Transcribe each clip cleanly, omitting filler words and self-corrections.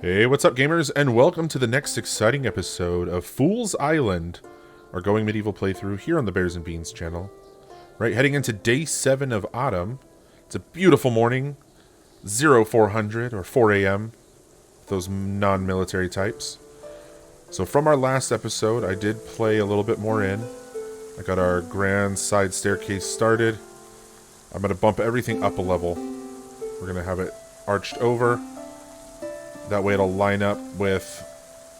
Hey, what's up, gamers, and welcome to the next exciting episode of Fool's Island, our Going Medieval playthrough here on the Bears and Beans channel. Right, heading into day 7 of autumn. It's a beautiful morning, 0400 or 4 a.m., those non-military types. So from our last episode, I did play a little bit more in. I got our grand side staircase started. I'm going to bump everything up a level. We're going to have it arched over. That way it'll line up with,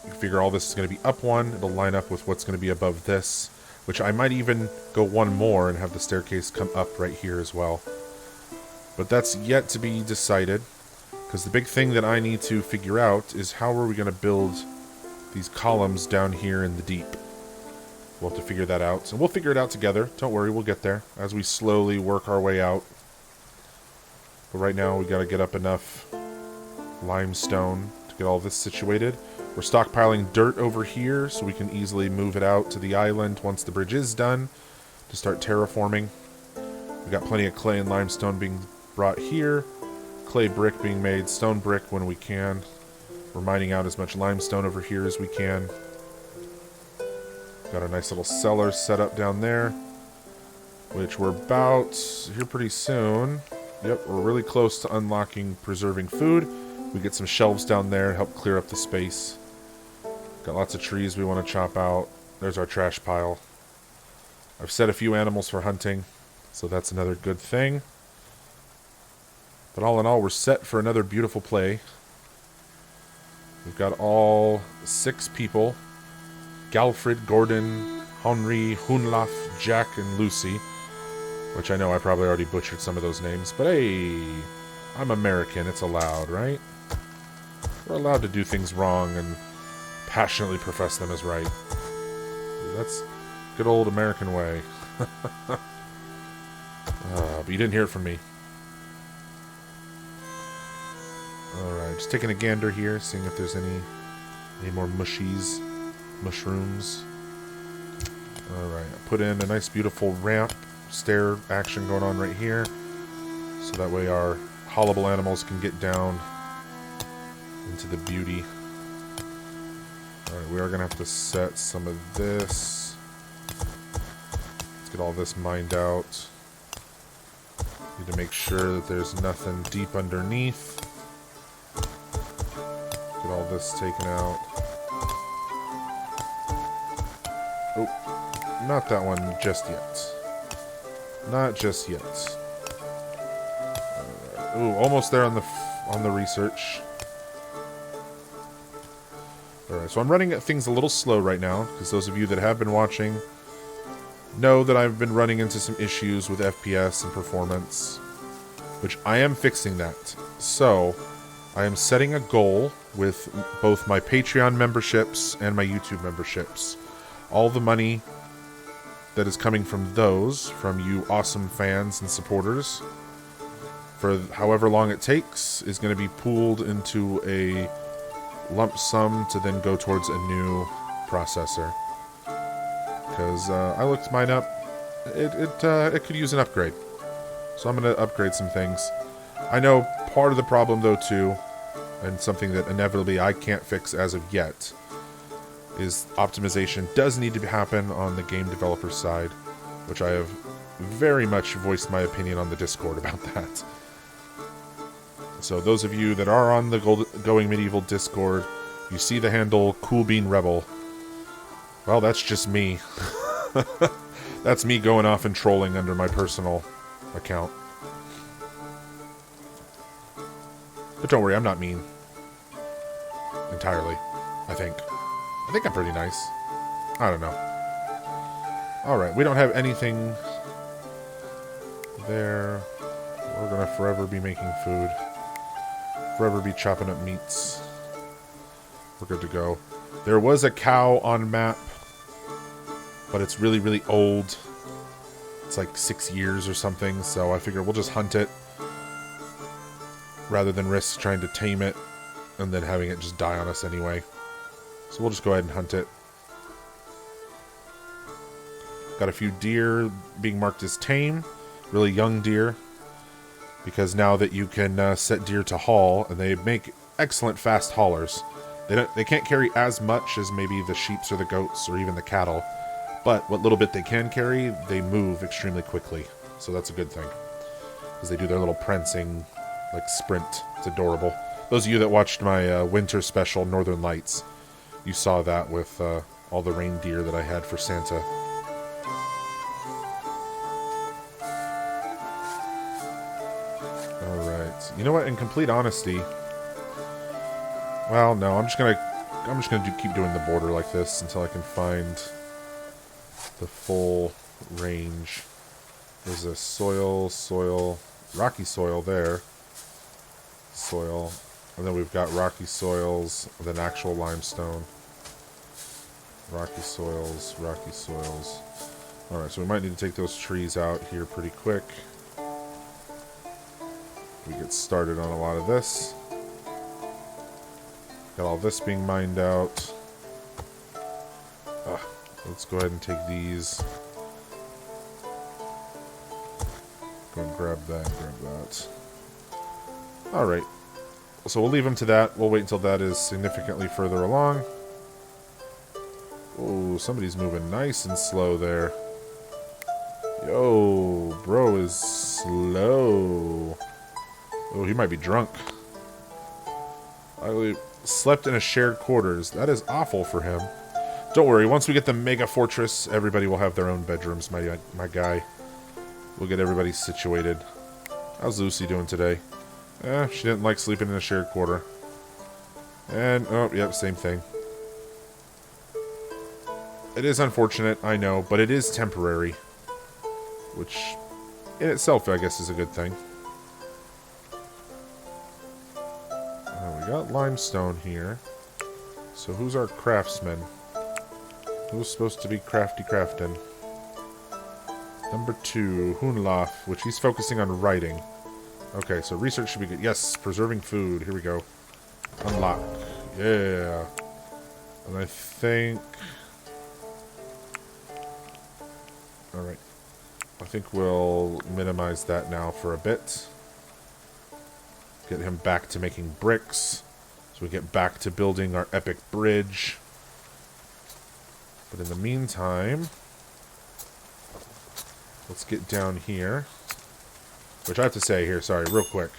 you figure all this is going to be up one, it'll line up with what's going to be above this, which I might even go one more and have the staircase come up right here as well. But that's yet to be decided, because the big thing that I need to figure out is how are we going to build these columns down here in the deep. We'll have to figure that out, and we'll figure it out together. Don't worry, we'll get there as we slowly work our way out. But right now we got to get up enough limestone to get all this situated. We're stockpiling dirt over here so we can easily move it out to the island once the bridge is done to start terraforming. We got plenty of clay and limestone being brought here, clay brick being made, stone brick when we can. We're mining out as much limestone over here as we can. Got a nice little cellar set up down there, which we're about here pretty soon. Yep, we're really close to unlocking preserving food. We get some shelves down there and help clear up the space. Got lots of trees we want to chop out. There's our trash pile. I've set a few animals for hunting, so that's another good thing. But all in all, we're set for another beautiful play. We've got all 6 people. Galfred, Gordon, Henri, Hunlaf, Jack, and Lucy. Which I know I probably already butchered some of those names, but hey, I'm American, it's allowed, right? We're allowed to do things wrong and passionately profess them as right. That's good old American way. But you didn't hear it from me. Alright, just taking a gander here, seeing if there's any more mushrooms. Alright, I put in a nice beautiful ramp, stair action going on right here. So that way our hollowable animals can get down into the beauty. Alright, we are going to have to set some of this. Let's get all this mined out. Need to make sure that there's nothing deep underneath. Get all this taken out. Oh, not that one just yet. Not just yet. Ooh, almost there on the research. Alright, so I'm running things a little slow right now, because those of you that have been watching know that I've been running into some issues with FPS and performance, which I am fixing that. So, I am setting a goal with both my Patreon memberships and my YouTube memberships. All the money that is coming from those, from you awesome fans and supporters, for however long it takes, is going to be pooled into a lump sum to then go towards a new processor. Because I looked mine up, it could use an upgrade. So I'm going to upgrade some things. I know part of the problem though too, and something that inevitably I can't fix as of yet, is optimization does need to happen on the game developer side, which I have very much voiced my opinion on the Discord about that. So those of you that are on the Going Medieval Discord, you see the handle Cool Bean Rebel. Well, that's just me. That's me going off and trolling under my personal account. But don't worry, I'm not mean. Entirely, I think. I think I'm pretty nice. I don't know. Alright, we don't have anything there. We're gonna forever be making food. Forever be chopping up meats. We're good to go. There was a cow on map, but it's really, really old. It's like 6 years or something, so I figure we'll just hunt it rather than risk trying to tame it and then having it just die on us anyway. So we'll just go ahead and hunt it. Got a few deer being marked as tame. Really young deer. Because now that you can set deer to haul, and they make excellent fast haulers. They can't carry as much as maybe the sheeps or the goats or even the cattle, but what little bit they can carry, they move extremely quickly. So that's a good thing, because they do their little prancing, like, sprint. It's adorable. Those of you that watched my winter special, Northern Lights, you saw that with all the reindeer that I had for Santa. Alright. You know what? In complete honesty... Well, no, I'm just gonna keep doing the border like this until I can find the full range. There's a soil, rocky soil there. Soil. And then we've got rocky soils, then actual limestone. Rocky soils. Alright, so we might need to take those trees out here pretty quick. We get started on a lot of this. Got all this being mined out. Let's go ahead and take these. Go and grab that. Alright. So we'll leave them to that. We'll wait until that is significantly further along. Oh, somebody's moving nice and slow there. Yo, bro is slow. Oh, he might be drunk. I slept in a shared quarters. That is awful for him. Don't worry, once we get the mega fortress, everybody will have their own bedrooms, my guy. We'll get everybody situated. How's Lucy doing today? She didn't like sleeping in a shared quarter. And, oh, yep, same thing. It is unfortunate, I know, but it is temporary. Which, in itself, I guess, is a good thing. We got limestone here. So who's our craftsman? Who's supposed to be crafting? Number 2, Hunlaf, which he's focusing on writing. Okay, so research should be good. Yes, preserving food. Here we go. Unlock. Yeah. And I think... Alright. I think we'll minimize that now for a bit. Get him back to making bricks. So we get back to building our epic bridge. But in the meantime... Let's get down here. Which I have to say here, sorry, real quick.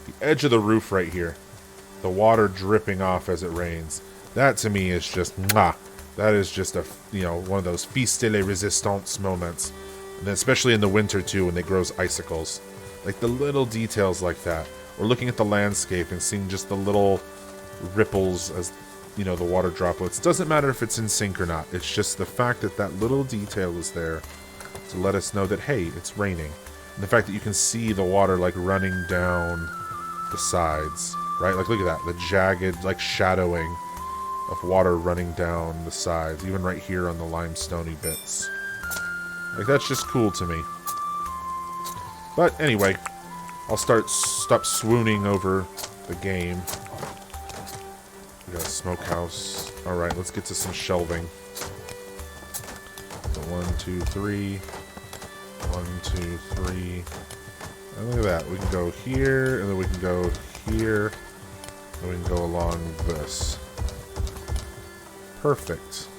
The edge of the roof right here. The water dripping off as it rains. That to me is just mwah. That is just a, one of those feast de la resistance moments. And then especially in the winter too, when they grows icicles. Like the little details like that. Or looking at the landscape and seeing just the little ripples as, the water droplets. Doesn't matter if it's in sync or not. It's just the fact that that little detail is there to let us know that, hey, it's raining. And the fact that you can see the water, like, running down the sides, right? Like, look at that. The jagged, like, shadowing of water running down the sides. Even right here on the limestoney bits. Like, that's just cool to me. But, anyway, I'll stop swooning over the game. We got a smokehouse. Alright, let's get to some shelving. So 1, 2, 3... 1, 2, 3. And look at that. We can go here, and then we can go here, and we can go along this. Perfect.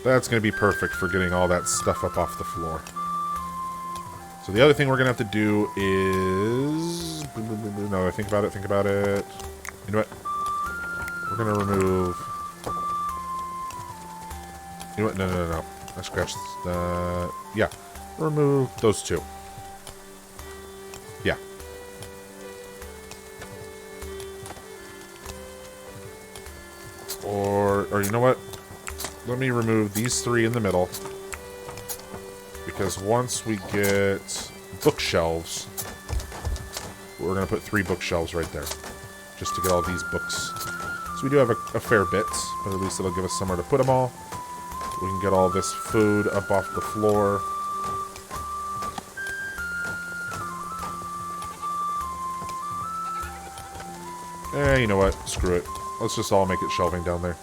That's going to be perfect for getting all that stuff up off the floor. So the other thing we're going to have to do is... No, think about it. You know what? We're going to remove... You know what? No. I scratched that. Yeah. Remove those 2. Yeah. Or you know what? Let me remove these 3 in the middle. Because once we get bookshelves, we're going to put 3 bookshelves right there. Just to get all these books. So we do have a fair bit, but at least it'll give us somewhere to put them all. We can get all this food up off the floor. You know what? Screw it. Let's just all make it shelving down there.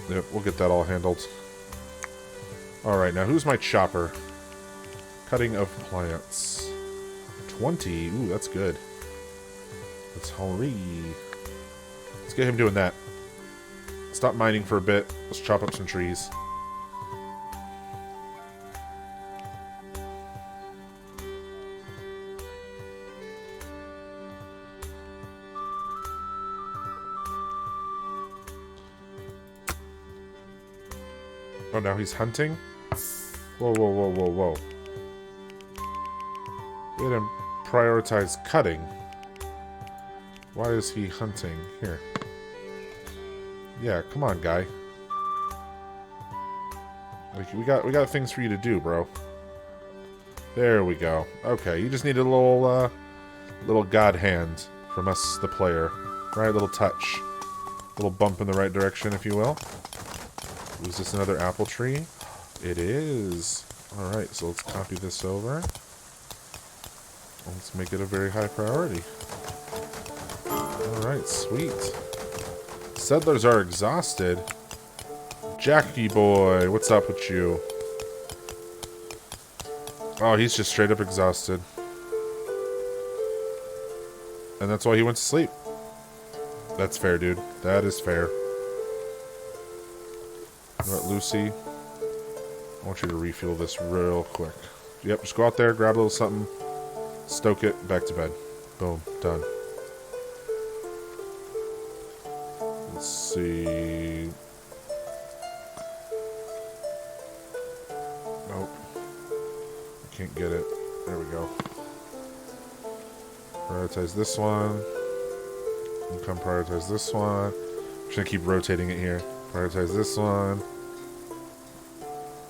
Yep, we'll get that all handled. Alright, now who's my chopper? Cutting of plants. 20. Ooh, that's good. Let's hurry. Let's get him doing that. Stop mining for a bit. Let's chop up some trees. Oh, now he's hunting? Whoa, whoa, whoa, whoa, whoa. We had him prioritize cutting. Why is he hunting? Here. Yeah, come on, guy. Like, we got things for you to do, bro. There we go. Okay, you just need a little god hand from us, the player. Right, little touch. Little bump in the right direction, if you will. Is this another apple tree? It is. Alright, so let's copy this over. Let's make it a very high priority. Alright, sweet. Settlers are exhausted. Jackie boy, what's up with you? Oh, he's just straight up exhausted. And that's why he went to sleep. That's fair, dude. That is fair. You know what, Lucy? I want you to refuel this real quick. Yep, just go out there, grab a little something, stoke it, back to bed. Boom, done. Let's see. Nope. I can't get it. There we go. Prioritize this one. And come prioritize this one. I'm just gonna keep rotating it here. Prioritize this one.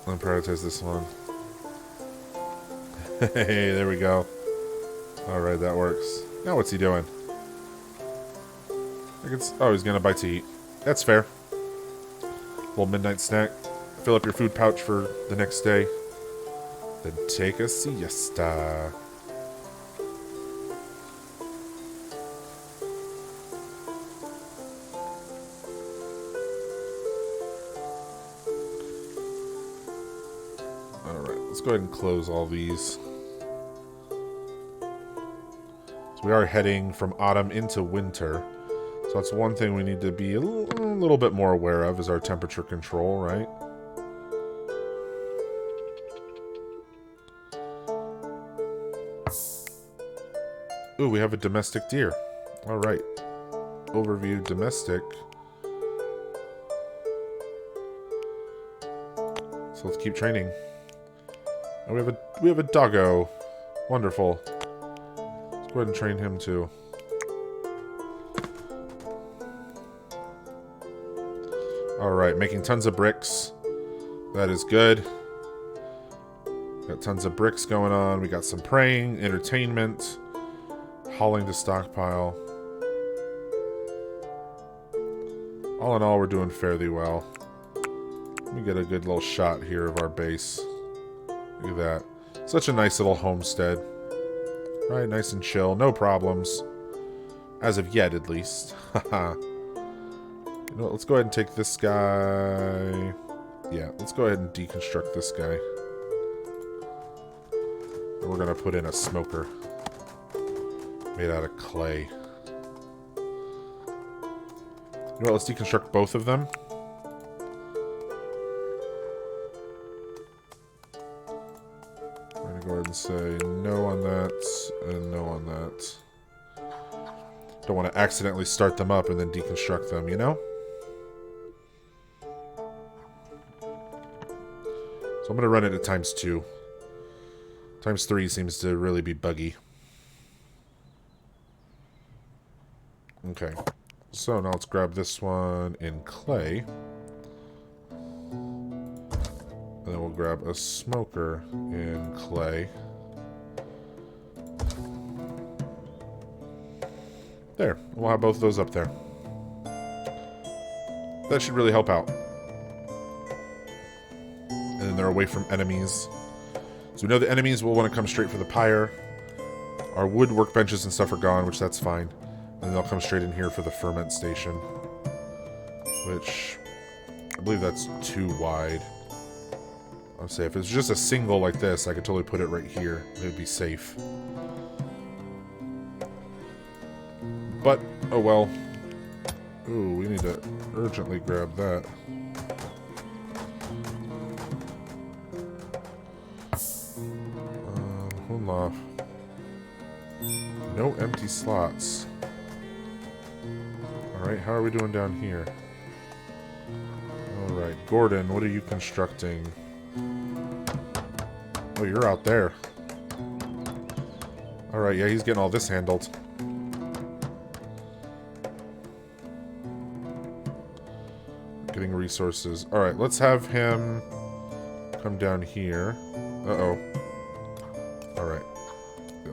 And prioritize this one. Hey, there we go. Alright, that works. Now what's he doing? Oh, he's gonna bite to eat. That's fair. Little midnight snack. Fill up your food pouch for the next day. Then take a siesta. Alright, let's go ahead and close all these. So we are heading from autumn into winter. So that's one thing we need to be a little bit more aware of, is our temperature control, right? Ooh, we have a domestic deer. Alright. Overview domestic. So let's keep training. And we have a doggo. Wonderful. Let's go ahead and train him too. Alright, making tons of bricks. That is good. Got tons of bricks going on. We got some praying, entertainment, hauling to stockpile. All in all, we're doing fairly well. Let me get a good little shot here of our base. Look at that. Such a nice little homestead. Right, nice and chill. No problems. As of yet, at least. Haha. You know what, let's go ahead and take this guy. Yeah, let's go ahead and deconstruct this guy. And we're going to put in a smoker. Made out of clay. You know what, let's deconstruct both of them. I'm going to go ahead and say no on that, and no on that. Don't want to accidentally start them up and then deconstruct them, you know? So I'm going to run it at ×2. ×3 seems to really be buggy. Okay. So now let's grab this one in clay. And then we'll grab a smoker in clay. There. We'll have both of those up there. That should really help out. And then they're away from enemies. So we know the enemies will want to come straight for the pyre. Our wood workbenches and stuff are gone, which that's fine. And they'll come straight in here for the ferment station. Which, I believe that's too wide. I'll say if it's just a single like this, I could totally put it right here. It would be safe. But, oh well. Ooh, we need to urgently grab that. Hold off. No empty slots. Alright, how are we doing down here? Alright, Gordon, what are you constructing? Oh, you're out there. Alright, yeah, he's getting all this handled. Getting resources. Alright, let's have him come down here. Uh-oh. Alright.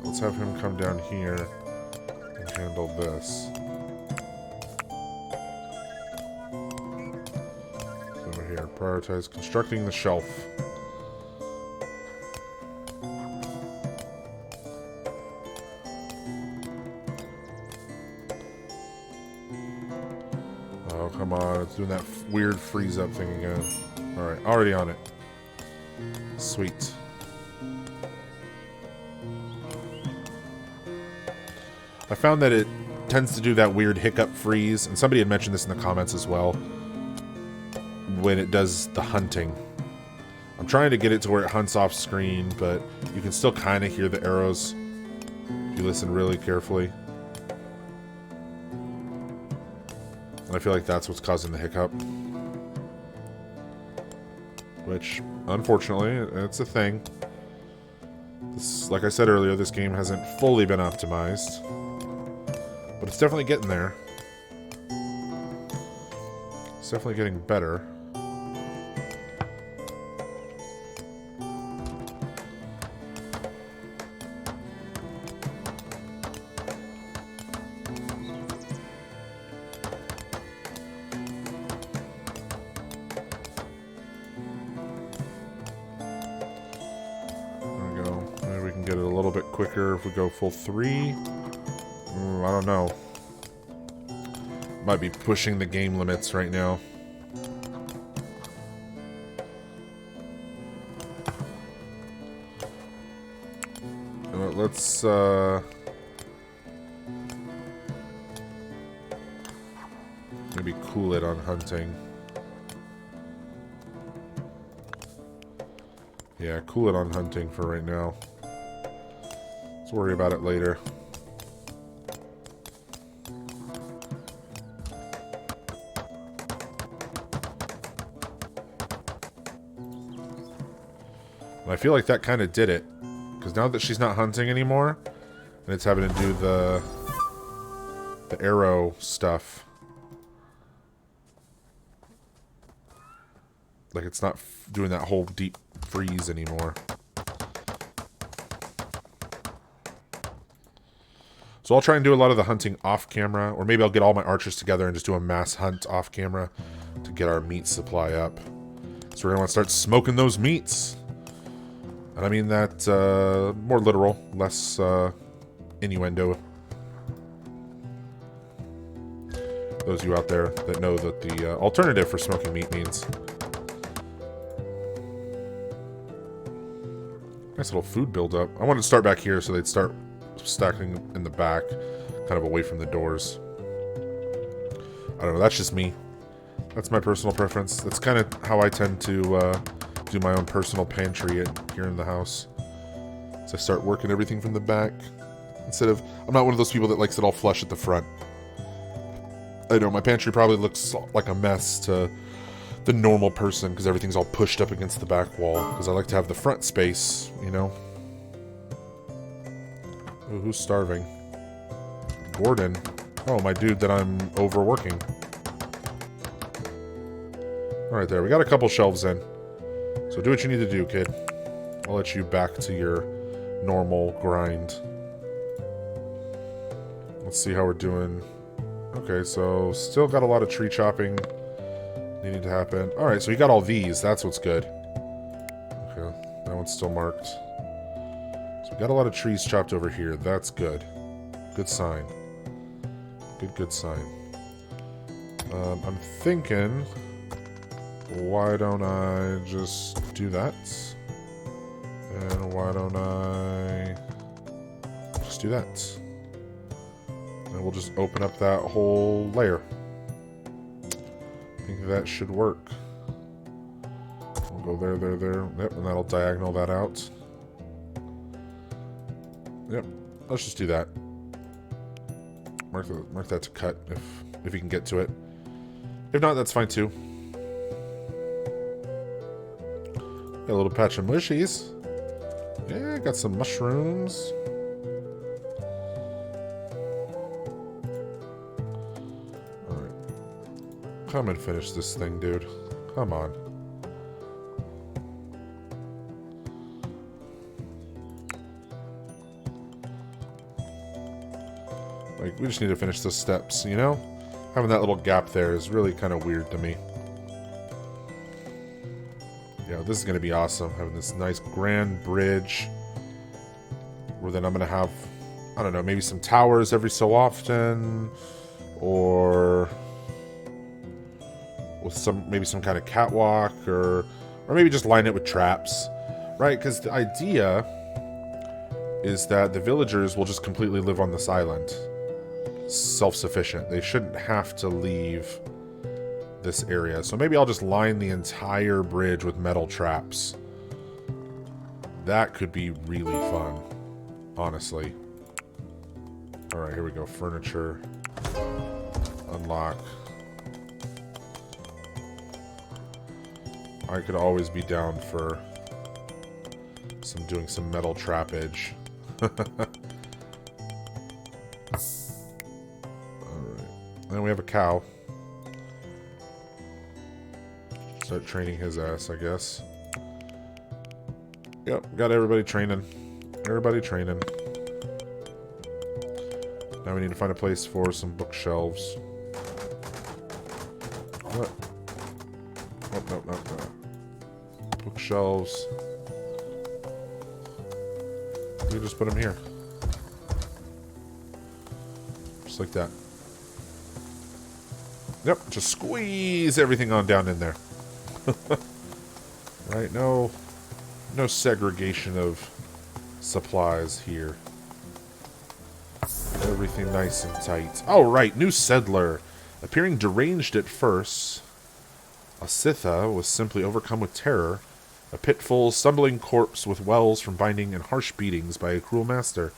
Let's have him come down here and handle this. Over here. Prioritize constructing the shelf. Oh, come on. It's doing that weird freeze-up thing again. Alright, already on it. Sweet. I found that it tends to do that weird hiccup freeze, and somebody had mentioned this in the comments as well, when it does the hunting. I'm trying to get it to where it hunts off screen, but you can still kind of hear the arrows if you listen really carefully. And I feel like that's what's causing the hiccup. Which, unfortunately, it's a thing. This, like I said earlier, this game hasn't fully been optimized. But it's definitely getting there. It's definitely getting better. There we go. Maybe we can get it a little bit quicker if we go full 3. I don't know. Might be pushing the game limits right now. Let's maybe cool it on hunting. Yeah, cool it on hunting for right now. Let's worry about it later. I feel like that kind of did it. Because now that she's not hunting anymore, and it's having to do the arrow stuff. Like it's not doing that whole deep freeze anymore. So I'll try and do a lot of the hunting off camera. Or maybe I'll get all my archers together and just do a mass hunt off camera to get our meat supply up. So we're going to want to start smoking those meats. And I mean that more literal, less innuendo. Those of you out there that know that the alternative for smoking meat means. Nice little food buildup. I wanted to start back here so they'd start stacking in the back, kind of away from the doors. I don't know, that's just me. That's my personal preference. That's kind of how I tend to do my own personal pantry here in the house. So I start working everything from the back. Instead of... I'm not one of those people that likes it all flush at the front. I know, my pantry probably looks like a mess to the normal person because everything's all pushed up against the back wall. Because I like to have the front space, you know? Ooh, who's starving? Gordon. Oh, my dude that I'm overworking. Alright there, we got a couple shelves in. So do what you need to do, kid. I'll let you back to your normal grind. Let's see how we're doing. Okay, so still got a lot of tree chopping needing to happen. Alright, so we got all these. That's what's good. Okay, that one's still marked. So we got a lot of trees chopped over here. That's good. Good sign. Good sign. I'm thinking... Why don't I just do that? And why don't I just do that? And we'll just open up that whole layer. I think that should work. We'll go there. Yep, and that'll diagonal that out. Yep, let's just do that. Mark that to cut if you can get to it. If not, that's fine too. Got a little patch of mushies. Yeah, got some mushrooms. Alright. Come and finish this thing, dude. Come on. Like, we just need to finish the steps, you know? Having that little gap there is really kind of weird to me. Yeah, this is going to be awesome. Having this nice grand bridge. Where then I'm going to have, I don't know, maybe some towers every so often. Or with maybe some kind of catwalk. Or maybe just line it with traps. Right? Because the idea is that the villagers will just completely live on this island. Self-sufficient. They shouldn't have to leave this area. So maybe I'll just line the entire bridge with metal traps. That could be really fun. Honestly. Alright, here we go. Furniture. Unlock. I could always be down for doing some metal trappage. Then we have a cow. Start training his ass, I guess. Yep, got everybody training. Everybody training. Now we need to find a place for some bookshelves. What? Oh, no. Bookshelves. We just put them here. Just like that. Yep, just squeeze everything on down in there. Right, no segregation of supplies here. Everything nice and tight. Oh, right, new settler. Appearing deranged at first, Asitha was simply overcome with terror. A pitful, stumbling corpse with wells from binding and harsh beatings by a cruel master.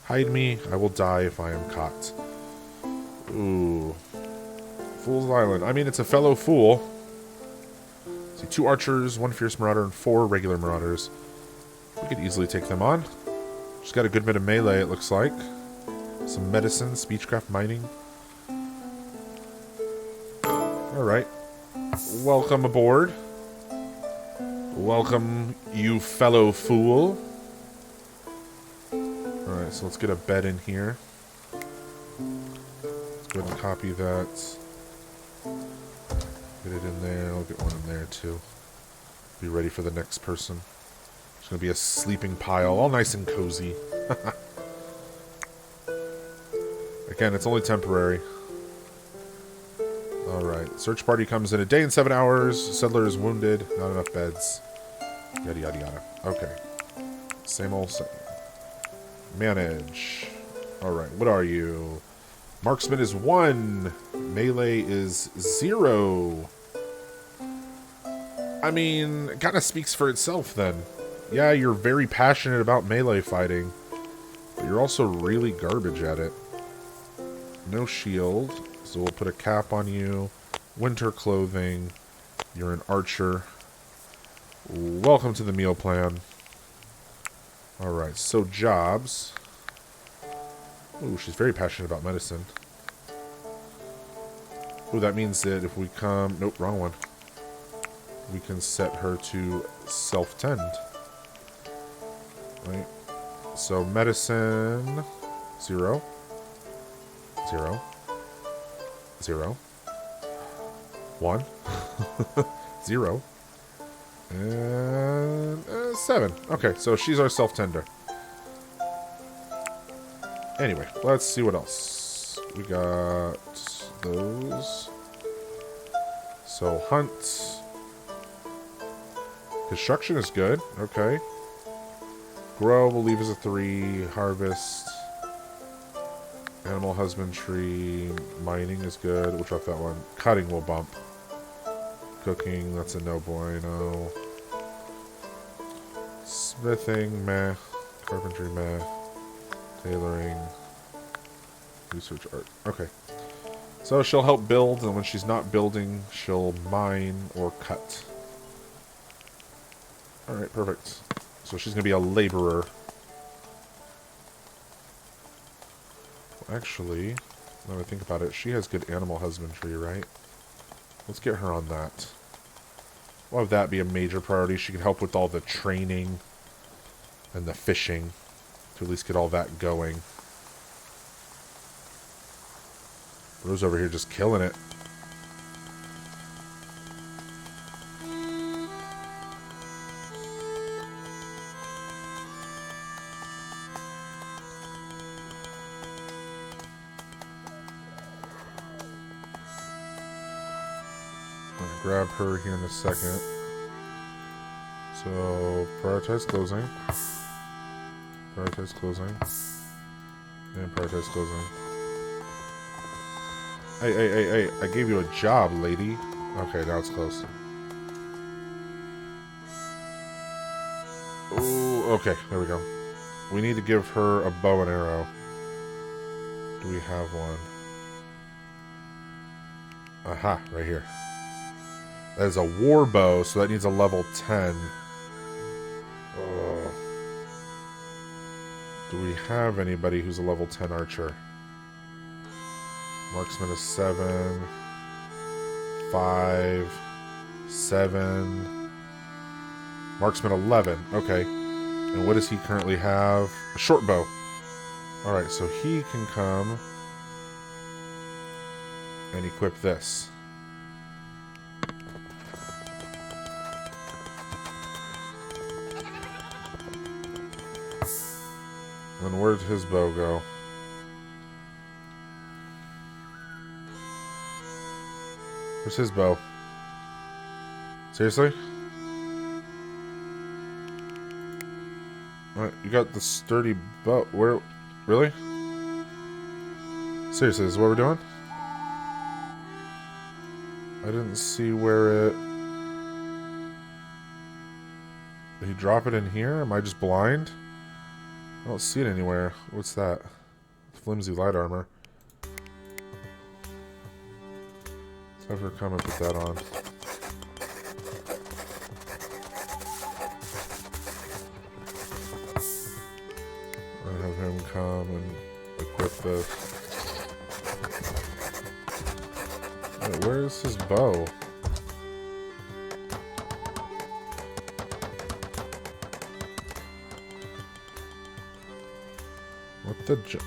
Hide me, I will die if I am caught. Ooh. Fool's Island. I mean, it's a fellow fool. See, 2 archers, 1 fierce marauder, and 4 regular marauders. We could easily take them on. Just got a good bit of melee, it looks like. Some medicine, speechcraft, mining. Alright. Welcome aboard. Welcome, you fellow fool. Alright, so let's get a bed in here. Let's go ahead and copy that. Get it in there. I'll get one in there too. Be ready for the next person. It's going to be a sleeping pile, all nice and cozy. Again, it's only temporary. Alright, search party comes in a day and 7 hours. Settler is wounded. Not enough beds. Yada yada yada. Okay. Same old same. Manage. Alright, what are you? Marksman is 1. Melee is 0. I mean, it kind of speaks for itself then. Yeah, you're very passionate about melee fighting, but you're also really garbage at it. No shield, so we'll put a cap on you. Winter clothing. You're an archer. Welcome to the meal plan. Alright, so jobs. Ooh, she's very passionate about medicine. Ooh, that means that if we come... Nope, wrong one. We can set her to self-tend. Right? So, medicine... 0. 0. 0. 1. 0. And... 7. Okay, so she's our self-tender. Anyway, let's see what else. We got those. So, hunt. Construction is good. Okay. Grow will leave as a 3. Harvest. Animal husbandry, mining is good. We'll drop that one. Cutting will bump. Cooking, that's a no bueno. Smithing, meh. Carpentry, meh. Tailoring. Research art. Okay. So she'll help build, and when she's not building, she'll mine or cut. Alright, perfect. So she's going to be a laborer. Actually, now that I think about it, she has good animal husbandry, right? Let's get her on that. We'll have that be a major priority. She can help with all the training and the fishing to at least get all that going. Rose over here just killing it. Grab her here in a second. So, prioritize closing. Prioritize closing. And prioritize closing. Hey, I gave you a job, lady. Okay, now it's close. Oh, okay, there we go. We need to give her a bow and arrow. Do we have one? Aha, right here. That is a war bow, so that needs a level 10. Oh. Do we have anybody who's a level 10 archer? Marksman is 7. 5. 7. Marksman 11. Okay. And what does he currently have? A short bow. Alright, so he can come and equip this. And where'd his bow go? Where's his bow? Seriously? What? You got the sturdy bow. Where? Really? Seriously, this is what we're doing? I didn't see where it... Did he drop it in here? Am I just blind? I don't see it anywhere. What's that? Flimsy light armor. Let's have her come and put that on. I have him come and equip this. Wait, where's his bow?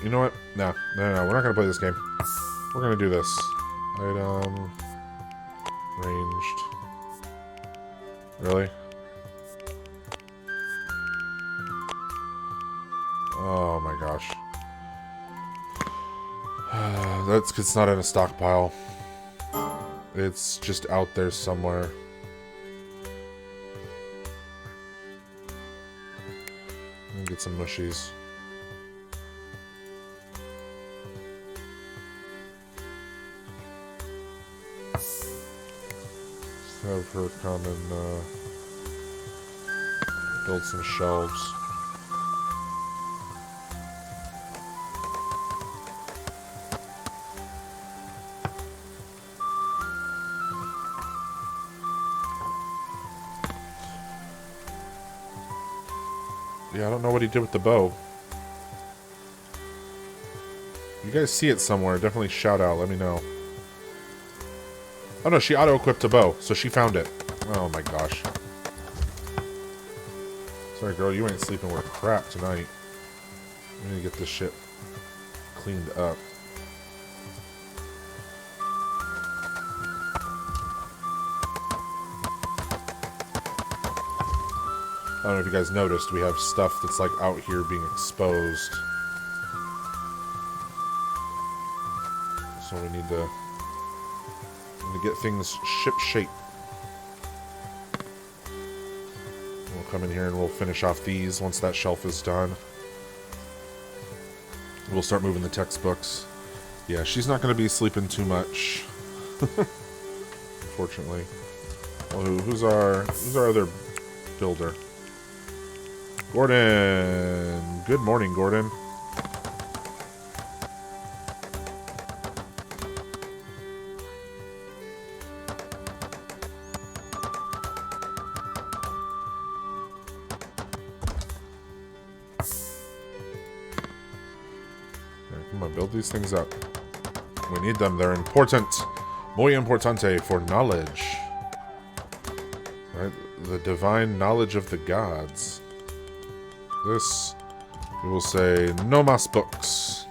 You know what? No, we're not gonna play this game. We're gonna do this. Item... Ranged. Really? Oh my gosh. That's 'cause it's not in a stockpile. It's just out there somewhere. Let me get some mushies. Have her come and build some shelves. Yeah, I don't know what he did with the bow. You guys see it somewhere, definitely shout out, let me know. Oh no, she auto-equipped a bow, so she found it. Oh my gosh. Sorry girl, you ain't sleeping with crap tonight. We need to get this shit cleaned up. I don't know if you guys noticed, we have stuff that's like out here being exposed. So we need to get things ship shape. We'll come in here and we'll finish off these once that shelf is done. We'll start moving the textbooks. Yeah, she's not going to be sleeping too much. Fortunately. Well, who's our other builder? Gordon. Good morning, Gordon. Come on, build these things up. We need them. They're important. Muy importante for knowledge. Right? The divine knowledge of the gods. This, we will say, no mas books.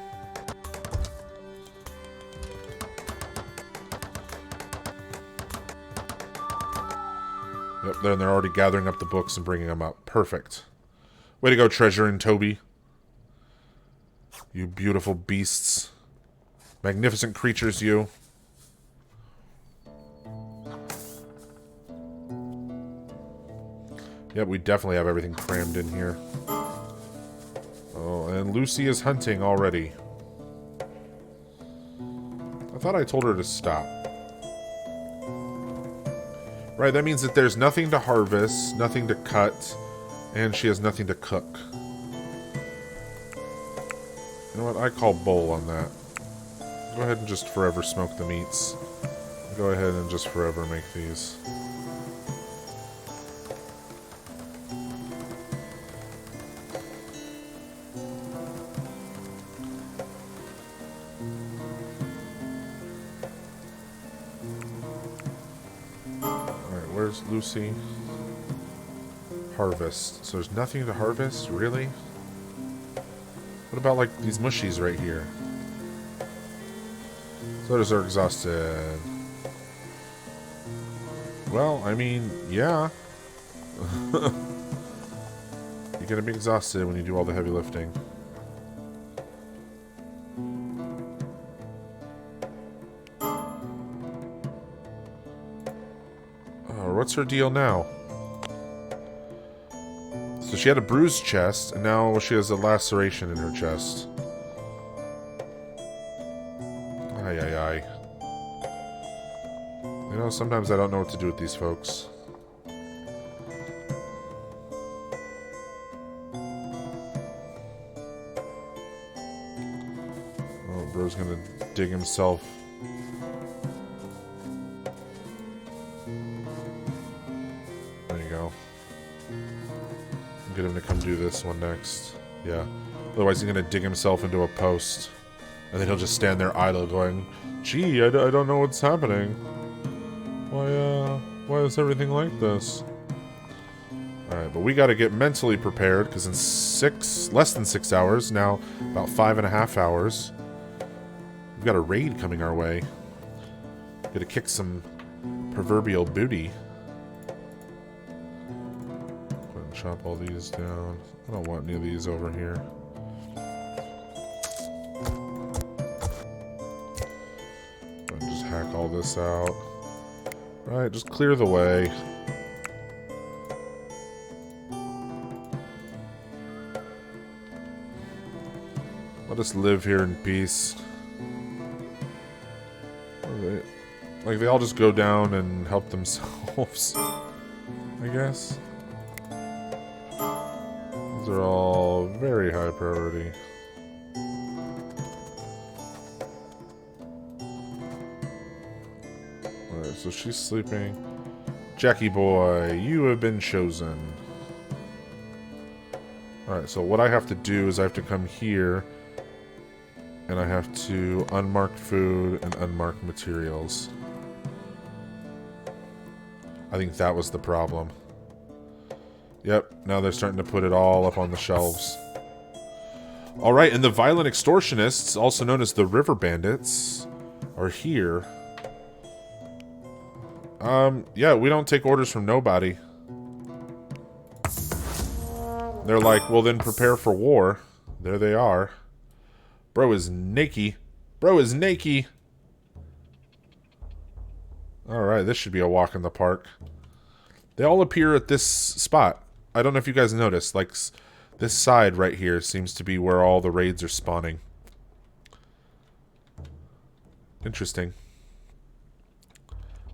Yep, then they're already gathering up the books and bringing them up. Perfect. Way to go, Treasure and Toby. You beautiful beasts. Magnificent creatures, you. Yep, we definitely have everything crammed in here. Oh, and Lucy is hunting already. I thought I told her to stop. Right, that means that there's nothing to harvest, nothing to cut, and she has nothing to cook. You know what? I call bull on that. Go ahead and just forever smoke the meats. Go ahead and just forever make these. Alright, where's Lucy? Harvest. So there's nothing to harvest? Really? What about, like, these mushies right here? Sodas are exhausted. Well, I mean, yeah. You're gonna be exhausted when you do all the heavy lifting. Oh, what's her deal now? So she had a bruised chest, and now she has a laceration in her chest. Ay, ay, ay. You know, sometimes I don't know what to do with these folks. Oh, bro's gonna dig himself. There you go. Get him to come do this one next. Yeah. Otherwise he's gonna dig himself into a post. And then he'll just stand there idle going, gee, I don't know what's happening. Why is everything like this? Alright, but we gotta get mentally prepared, because in less than 6 hours, now about 5.5 hours, we've got a raid coming our way. Gotta kick some proverbial booty. Go ahead and chop all these down. I don't want any of these over here. Hack all this out. Right, just clear the way. Let us live here in peace. Like, they all just go down and help themselves, I guess. These are all very high priority. So she's sleeping. Jackie boy, you have been chosen. Alright, so what I have to do is I have to come here and I have to unmark food and unmark materials. I think that was the problem. Yep, now they're starting to put it all up on the shelves. Alright, and the violent extortionists, also known as the river bandits, are here. Yeah, we don't take orders from nobody. They're like, well then prepare for war. There they are. Bro is naked. Bro is naked. Alright, this should be a walk in the park. They all appear at this spot. I don't know if you guys noticed, like, this side right here seems to be where all the raids are spawning. Interesting.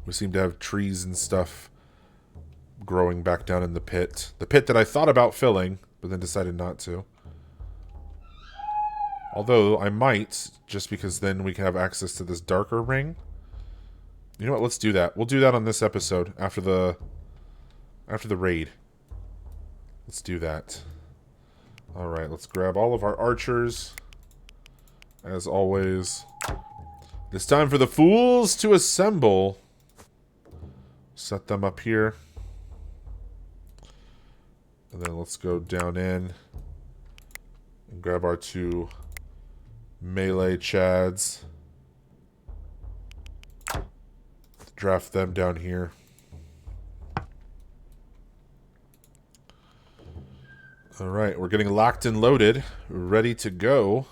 We seem to have trees and stuff growing back down in the pit. The pit that I thought about filling, but then decided not to. Although, I might, just because then we can have access to this darker ring. You know what, let's do that. We'll do that on this episode, after the raid. Let's do that. Alright, let's grab all of our archers. As always. It's time for the fools to assemble. Set them up here. And then let's go down in and grab our 2 melee chads. Draft them down here. Alright, we're getting locked and loaded. Ready to go.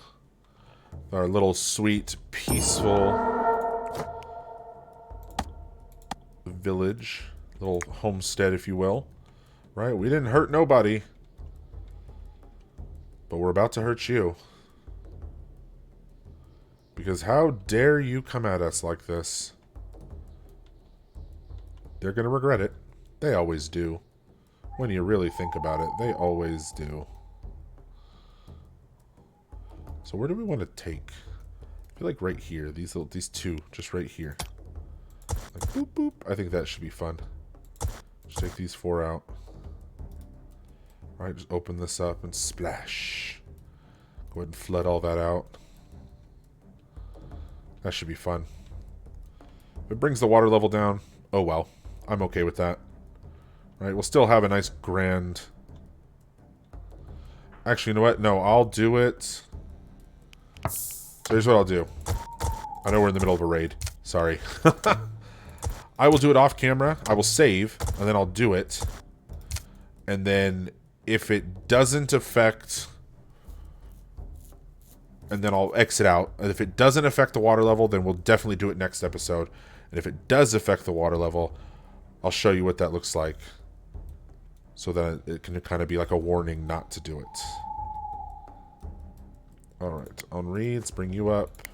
Our little sweet, peaceful village. Little homestead, if you will. Right, we didn't hurt nobody. But we're about to hurt you. Because how dare you come at us like this? They're going to regret it. They always do. When you really think about it, they always do. So where do we want to take? I feel like right here. These 2, just right here. Like boop boop. I think that should be fun. Just take these 4 out. Alright, just open this up and splash. Go ahead and flood all that out. That should be fun. If it brings the water level down, oh well. I'm okay with that. Alright, we'll still have a nice grand... Actually, you know what? No, I'll do it... So here's what I'll do. I know we're in the middle of a raid. Sorry. I will do it off camera. I will save, and then I'll do it. And then, if it doesn't affect... And then I'll exit out. And if it doesn't affect the water level, then we'll definitely do it next episode. And if it does affect the water level, I'll show you what that looks like. So that it can kind of be like a warning not to do it. Alright, Henri, let's bring you up.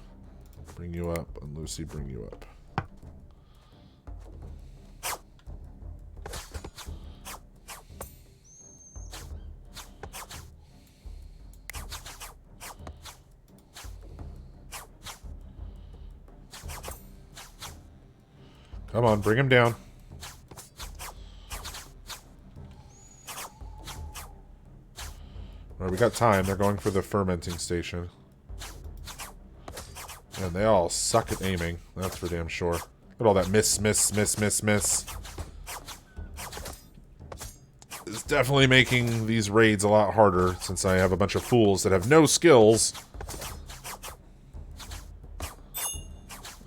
Bring you up. And Lucy, bring you up. Come on, bring him down. Alright, we got time. They're going for the fermenting station. And they all suck at aiming. That's for damn sure. Look at all that miss. It's definitely making these raids a lot harder since I have a bunch of fools that have no skills.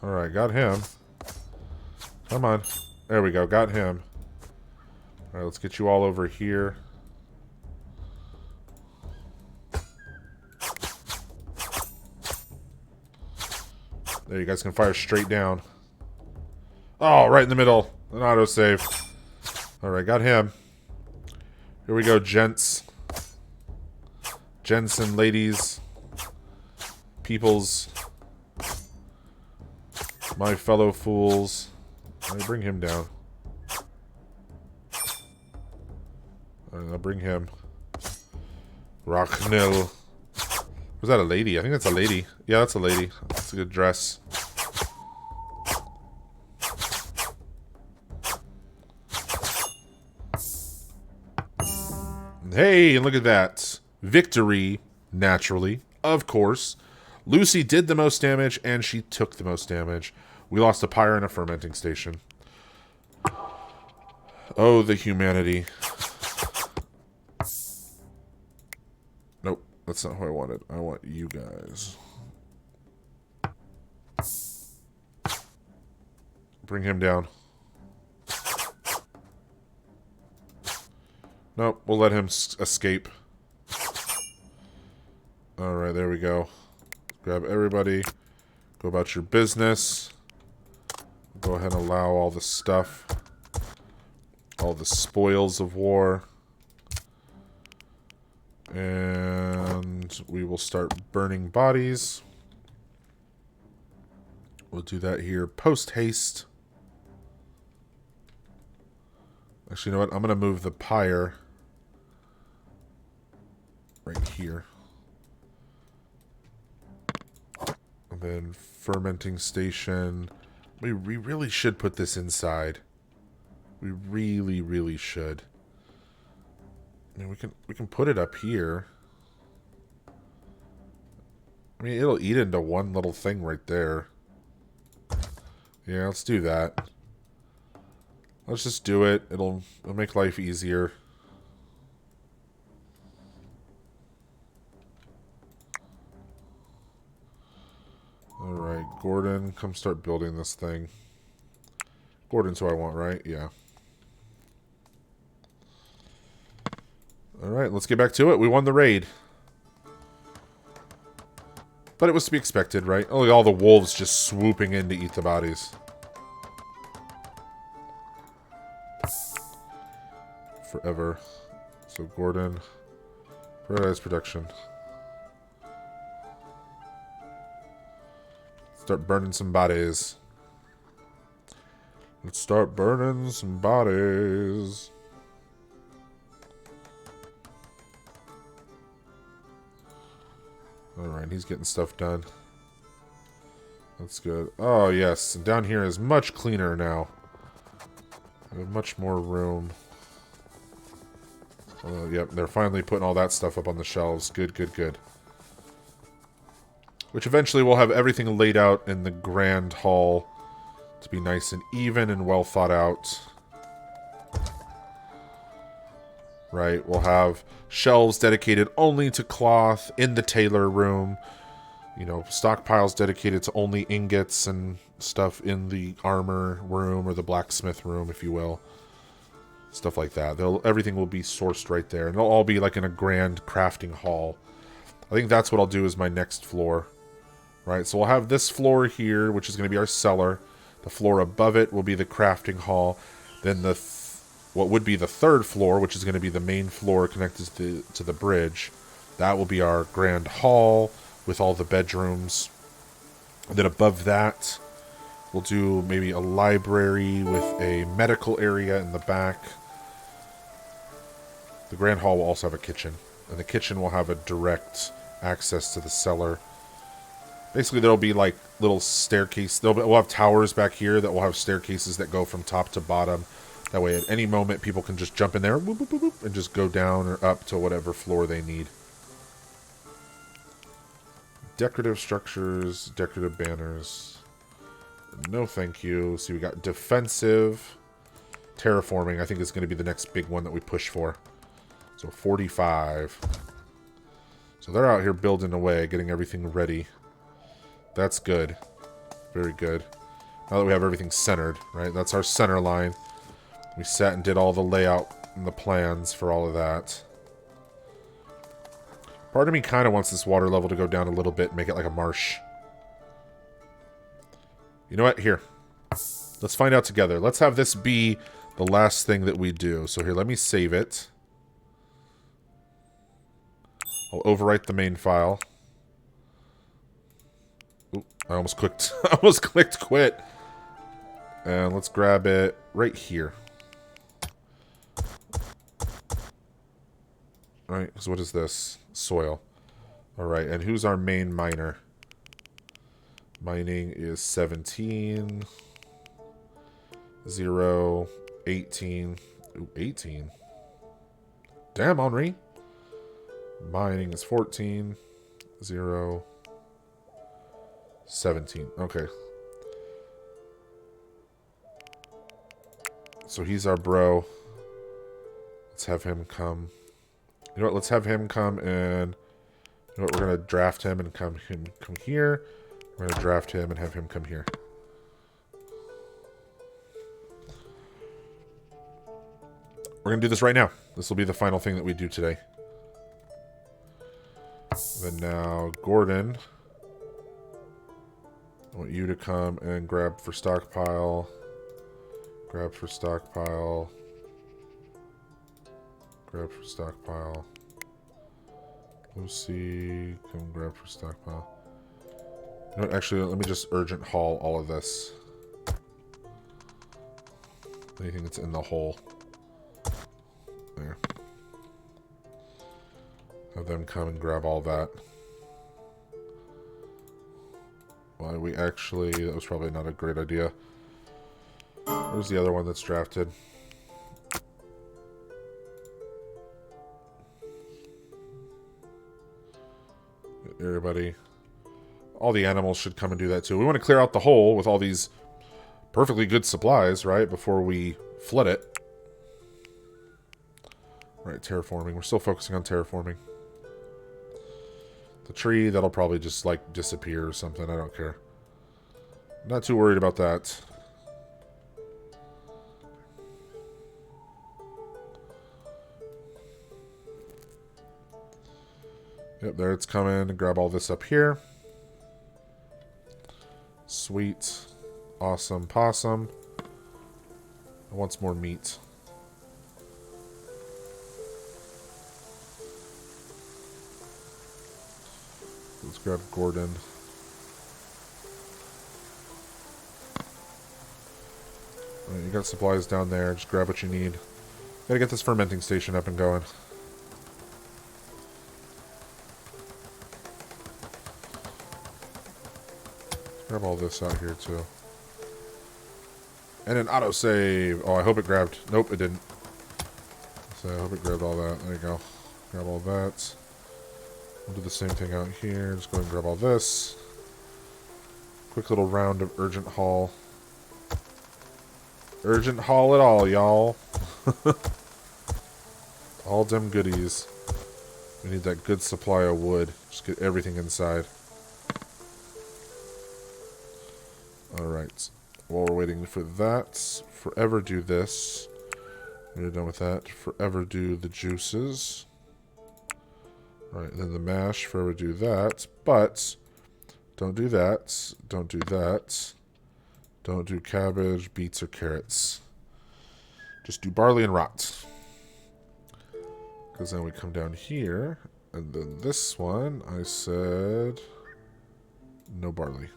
Alright, got him. Come on. There we go, got him. Alright, let's get you all over here. There, you guys can fire straight down. Oh, right in the middle. An autosave. Alright, got him. Here we go, gents. Gents and ladies. Peoples. My fellow fools. Let me bring him down. Alright, I'll bring him. Rochnil. Was that a lady? I think that's a lady. Yeah, that's a lady. That's a good dress. Hey, and look at that. Victory, naturally, of course. Lucy did the most damage, and she took the most damage. We lost a pyre and a fermenting station. Oh, the humanity. Nope, that's not who I wanted. I want you guys. Bring him down. Nope, we'll let him escape. Alright, there we go. Grab everybody. Go about your business. Go ahead and allow all the stuff. All the spoils of war. And we will start burning bodies. We'll do that here post haste. Actually, you know what? I'm going to move the pyre right here. And then fermenting station. We really should put this inside. We really, really should. I mean, we can put it up here. I mean, it'll eat into one little thing right there. Yeah, let's do that. Let's just do it. It'll make life easier. Alright, Gordon, come start building this thing. Gordon's who I want, right? Yeah. Alright, let's get back to it. We won the raid. But it was to be expected, right? Only all the wolves just swooping in to eat the bodies. Forever. So Gordon, prioritize production. Start burning some bodies. Let's start burning some bodies. Alright, he's getting stuff done. That's good. Oh, yes. And down here is much cleaner now. We have much more room. Yep, they're finally putting all that stuff up on the shelves. Good, good, good. Which eventually we'll have everything laid out in the grand hall to be nice and even and well thought out. Right, we'll have shelves dedicated only to cloth in the tailor room. You know, stockpiles dedicated to only ingots and stuff in the armor room or the blacksmith room, if you will. Stuff like that. Everything will be sourced right there. And it'll all be like in a grand crafting hall. I think that's what I'll do as my next floor. Right, so we'll have this floor here, which is going to be our cellar. The floor above it will be the crafting hall. Then what would be the third floor, which is going to be the main floor connected to the bridge. That will be our grand hall with all the bedrooms. And then above that, we'll do maybe a library with a medical area in the back. The grand hall will also have a kitchen. And the kitchen will have a direct access to the cellar. Basically, there'll be like little staircase. We'll have towers back here that will have staircases that go from top to bottom. That way, at any moment, people can just jump in there boop, boop, boop, boop, and just go down or up to whatever floor they need. Decorative structures, decorative banners. No thank you. See, we got defensive. Terraforming, I think, is going to be the next big one that we push for. So 45. So they're out here building away, getting everything ready. That's good. Very good. Now that we have everything centered, right? That's our center line. We sat and did all the layout and the plans for all of that. Part of me kind of wants this water level to go down a little bit and make it like a marsh. You know what? Here. Let's find out together. Let's have this be the last thing that we do. So here, let me save it. I'll overwrite the main file. Oop, I almost clicked. I almost clicked quit. And let's grab it right here. Alright, so what is this? Soil. Alright, and who's our main miner? Mining is 17. 0. 18. Ooh, 18. Damn, Henri. Mining is 14. 0. 17. Okay. So he's our bro. Let's have him come. You know what? Let's have him come and... You know what? We're going to draft him and come here. We're going to draft him and have him come here. We're going to do this right now. This will be the final thing that we do today. Then now, Gordon. I want you to come and grab for stockpile. Grab for stockpile. Grab for stockpile. Lucy, come grab for stockpile. You know what, actually, let me just urgent haul all of this. Anything that's in the hole. There. Have them come and grab all that. Why we actually... That was probably not a great idea. Where's the other one that's drafted? Everybody. All the animals should come and do that too. We want to clear out the hole with all these perfectly good supplies, right? Before we flood it. Right, terraforming. We're still focusing on terraforming. The tree, that'll probably just, like, disappear or something. I don't care. Not too worried about that. Yep, there it's coming. Grab all this up here. Sweet. Awesome possum. I want some more meat. Let's grab Gordon. Alright, you got supplies down there. Just grab what you need. Gotta get this fermenting station up and going. Grab all this out here too. And an autosave. Oh, I hope it grabbed. Nope, it didn't. So I hope it grabbed all that. There you go. Grab all that. We'll do the same thing out here. Just go ahead and grab all this. Quick little round of urgent haul. Urgent haul it all, y'all. All them goodies. We need that good supply of wood. Just get everything inside. Alright. While we're waiting for that, forever do this. When you're done with that, forever do the juices. Alright, then the mash, forever do that. But, don't do that. Don't do that. Don't do cabbage, beets, or carrots. Just do barley and rot. Because then we come down here, and then this one, I said no barley.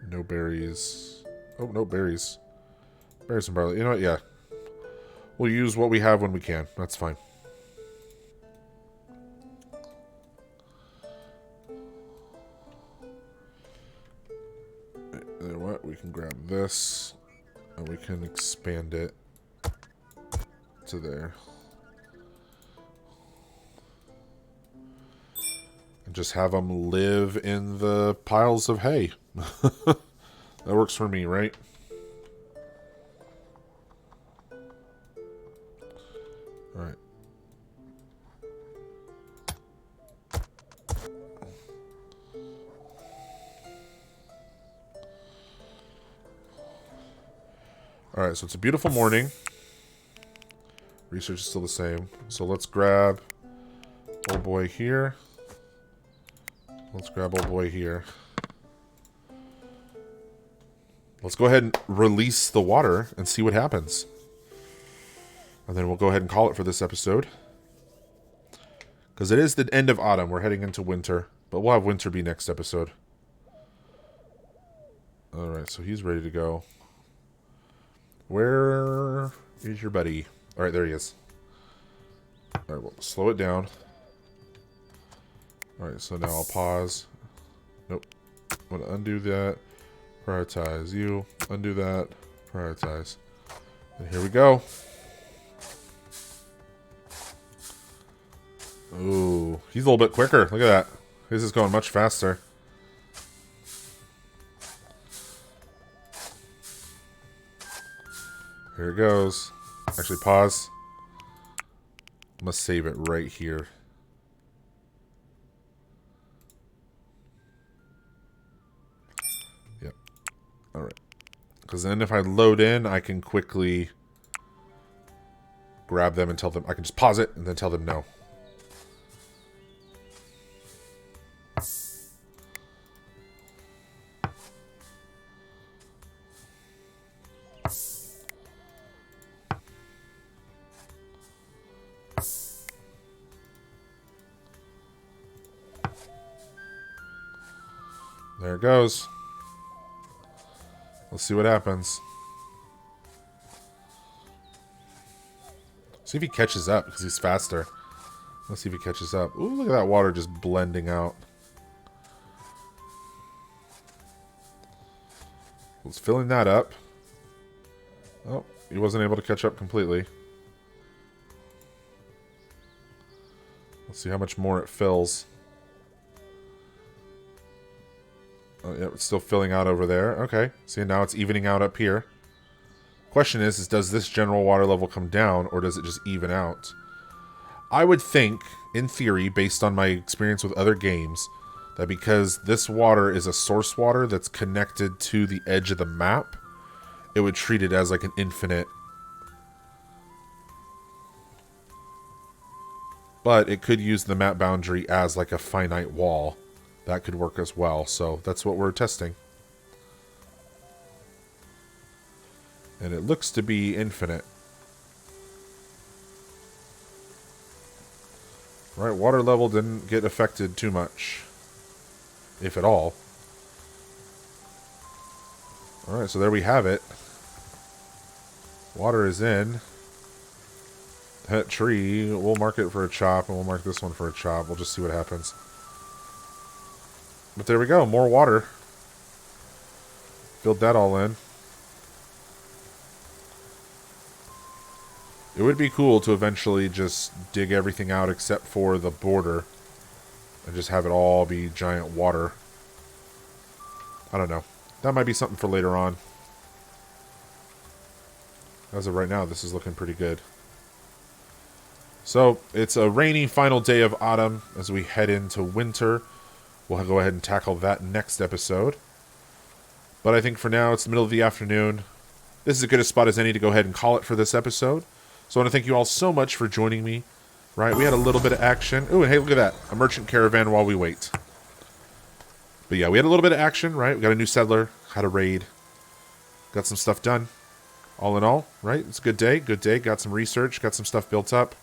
No berries. Oh, no berries. Berries and barley. You know what? Yeah. We'll use what we have when we can. That's fine. You know what? We can grab this, and we can expand it to there. And just have them live in the piles of hay. That works for me, right? Alright. Alright, so it's a beautiful morning. Research is still the same. So let's grab old boy here. Let's grab old boy here. Let's go ahead and release the water and see what happens. And then we'll go ahead and call it for this episode. Because it is the end of autumn. We're heading into winter. But we'll have winter be next episode. Alright, so he's ready to go. Where is your buddy? Alright, there he is. Alright, we'll slow it down. Alright, so now I'll pause. Nope. I'm going to undo that. Prioritize you. Undo that. Prioritize. And here we go. Ooh, he's a little bit quicker. Look at that. This is going much faster. Here it goes. Actually, pause. I must save it right here. Yep. Alright. Because then if I load in, I can quickly grab them and tell them... I can just pause it and then tell them no. There it goes. Let's see what happens. See if he catches up, because he's faster. Let's see if he catches up. Ooh, look at that water just blending out. Let's filling that up. Oh, he wasn't able to catch up completely. Let's see how much more it fills. Oh, yeah, it's still filling out over there. Okay. See, now it's evening out up here. Question is does this general water level come down, or does it just even out? I would think, in theory, based on my experience with other games, that because this water is a source water that's connected to the edge of the map, it would treat it as like an infinite. But it could use the map boundary as like a finite wall. That could work as well, so that's what we're testing. And it looks to be infinite. Right, water level didn't get affected too much. If at all. Alright, so there we have it. Water is in. That tree, we'll mark it for a chop, and we'll mark this one for a chop. We'll just see what happens. But there we go, more water. Filled that all in. It would be cool to eventually just dig everything out except for the border. And just have it all be giant water. I don't know. That might be something for later on. As of right now, this is looking pretty good. So, it's a rainy final day of autumn as we head into winter. We'll go ahead and tackle that next episode. But I think for now, it's the middle of the afternoon. This is as good a spot as any to go ahead and call it for this episode. So I want to thank you all so much for joining me. Right, we had a little bit of action. Ooh, and hey, look at that. A merchant caravan while we wait. But yeah, we had a little bit of action, right? We got a new settler, had a raid. Got some stuff done. All in all, right? It's a good day. Good day. Got some research. Got some stuff built up.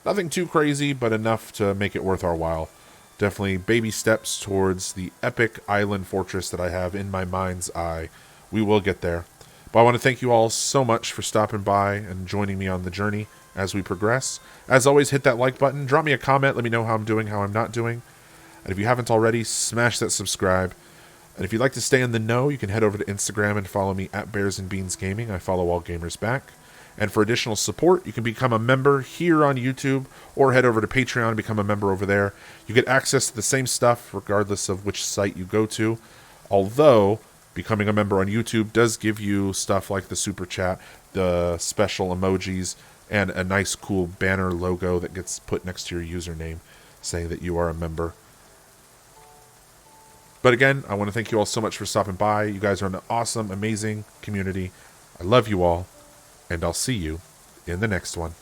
Nothing too crazy, but enough to make it worth our while. Definitely baby steps towards the epic island fortress that I have in my mind's eye. We will get there. But I want to thank you all so much for stopping by and joining me on the journey as we progress. As always, hit that like button. Drop me a comment. Let me know how I'm doing, how I'm not doing. And if you haven't already, smash that subscribe. And if you'd like to stay in the know, you can head over to Instagram and follow me at Bears and Beans Gaming. I follow all gamers back. And for additional support, you can become a member here on YouTube or head over to Patreon and become a member over there. You get access to the same stuff regardless of which site you go to. Although, becoming a member on YouTube does give you stuff like the Super Chat, the special emojis, and a nice cool banner logo that gets put next to your username saying that you are a member. But again, I want to thank you all so much for stopping by. You guys are an awesome, amazing community. I love you all. And I'll see you in the next one.